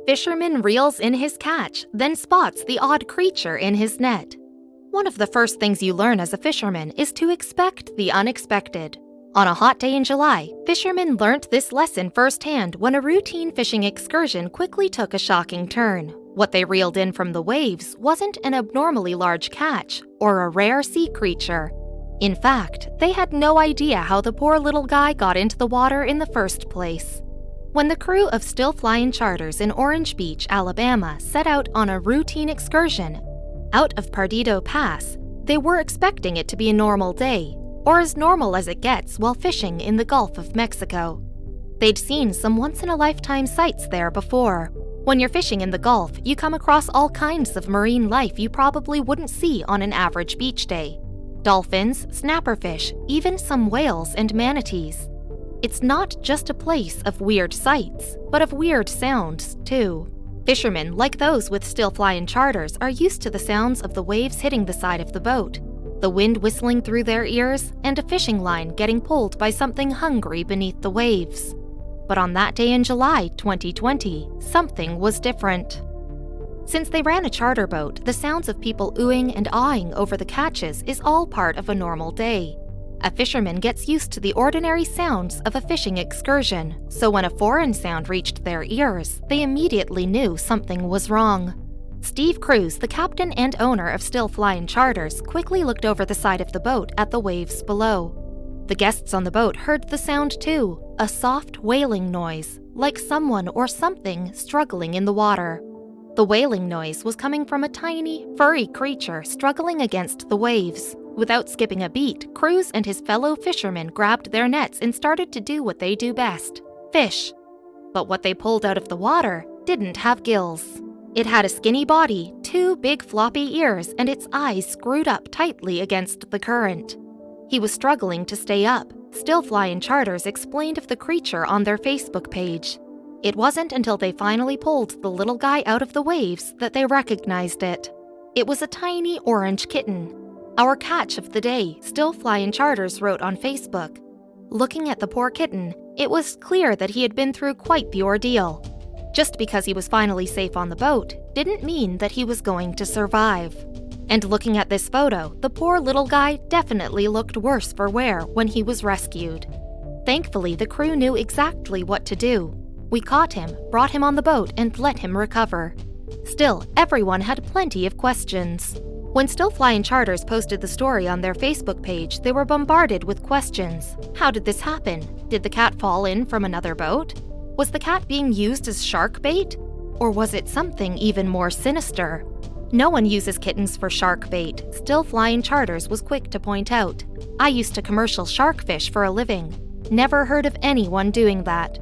Fisherman reels in his catch, then spots the odd creature in his net. One of the first things you learn as a fisherman is to expect the unexpected. On a hot day in July, fishermen learnt this lesson firsthand when a routine fishing excursion quickly took a shocking turn. What they reeled in from the waves wasn't an abnormally large catch or a rare sea creature. In fact, they had no idea how the poor little guy got into the water in the first place. When the crew of Still Flying Charters in Orange Beach, Alabama set out on a routine excursion out of Perdido Pass, they were expecting it to be a normal day, or as normal as it gets while fishing in the Gulf of Mexico. They'd seen some once-in-a-lifetime sights there before. When you're fishing in the Gulf, you come across all kinds of marine life you probably wouldn't see on an average beach day. Dolphins, snapperfish, even some whales and manatees. It's not just a place of weird sights, but of weird sounds, too. Fishermen, like those with Still Flying Charters, are used to the sounds of the waves hitting the side of the boat, the wind whistling through their ears, and a fishing line getting pulled by something hungry beneath the waves. But on that day in July 2020, something was different. Since they ran a charter boat, the sounds of people oohing and aahing over the catches is all part of a normal day. A fisherman gets used to the ordinary sounds of a fishing excursion, so when a foreign sound reached their ears, they immediately knew something was wrong. Steve Cruz, the captain and owner of Still Flying Charters, quickly looked over the side of the boat at the waves below. The guests on the boat heard the sound too, a soft wailing noise, like someone or something struggling in the water. The wailing noise was coming from a tiny, furry creature struggling against the waves. Without skipping a beat, Cruz and his fellow fishermen grabbed their nets and started to do what they do best: fish. But what they pulled out of the water didn't have gills. It had a skinny body, 2 big floppy ears, and its eyes screwed up tightly against the current. He was struggling to stay up. Still Flying Charters explained of the creature on their Facebook page. It wasn't until they finally pulled the little guy out of the waves that they recognized it. It was a tiny orange kitten. Our catch of the day, Still Flying Charters wrote on Facebook. Looking at the poor kitten, it was clear that he had been through quite the ordeal. Just because he was finally safe on the boat didn't mean that he was going to survive. And looking at this photo, the poor little guy definitely looked worse for wear when he was rescued. Thankfully, the crew knew exactly what to do. We caught him, brought him on the boat, and let him recover. Still, everyone had plenty of questions. When Still Flying Charters posted the story on their Facebook page, they were bombarded with questions. How did this happen? Did the cat fall in from another boat? Was the cat being used as shark bait? Or was it something even more sinister? No one uses kittens for shark bait, Still Flying Charters was quick to point out. I used to commercial shark fish for a living. Never heard of anyone doing that.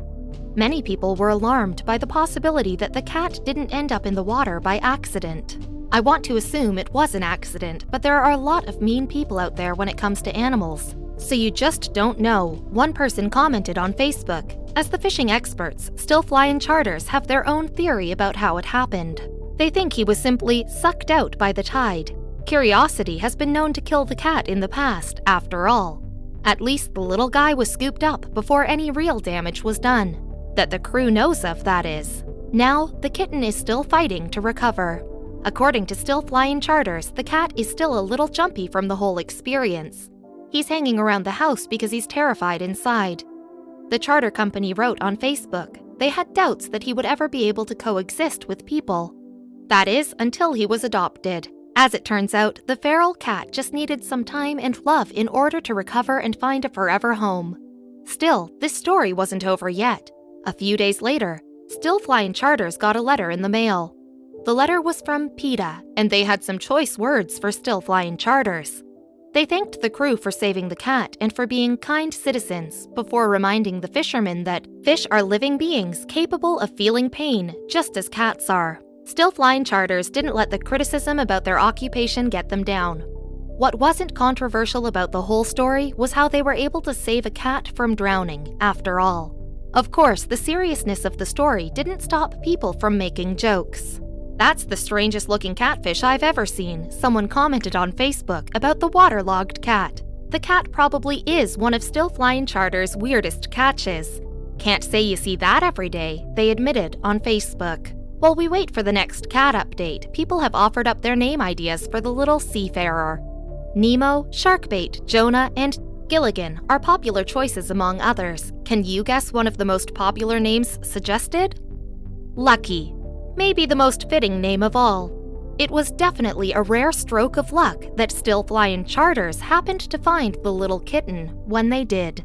Many people were alarmed by the possibility that the cat didn't end up in the water by accident. I want to assume it was an accident, but there are a lot of mean people out there when it comes to animals. So you just don't know, one person commented on Facebook. As the fishing experts, Still Flying Charters have their own theory about how it happened. They think he was simply sucked out by the tide. Curiosity has been known to kill the cat in the past, after all. At least the little guy was scooped up before any real damage was done. That the crew knows of, that is. Now, the kitten is still fighting to recover. According to Still Flying Charters, the cat is still a little jumpy from the whole experience. He's hanging around the house because he's terrified inside. The charter company wrote on Facebook they had doubts that he would ever be able to coexist with people. That is, until he was adopted. As it turns out, the feral cat just needed some time and love in order to recover and find a forever home. Still, this story wasn't over yet. A few days later, Still Flying Charters got a letter in the mail. The letter was from PETA, and they had some choice words for Still Flying Charters. They thanked the crew for saving the cat and for being kind citizens, before reminding the fishermen that fish are living beings capable of feeling pain, just as cats are. Still Flying Charters didn't let the criticism about their occupation get them down. What wasn't controversial about the whole story was how they were able to save a cat from drowning, after all. Of course, the seriousness of the story didn't stop people from making jokes. That's the strangest looking catfish I've ever seen, someone commented on Facebook about the waterlogged cat. The cat probably is one of Still Flying Charters' weirdest catches. Can't say you see that every day, they admitted on Facebook. While we wait for the next cat update, people have offered up their name ideas for the little seafarer. Nemo, Sharkbait, Jonah, and Gilligan are popular choices among others. Can you guess one of the most popular names suggested? Lucky, maybe the most fitting name of all. It was definitely a rare stroke of luck that Still Flyin' Charters happened to find the little kitten when they did.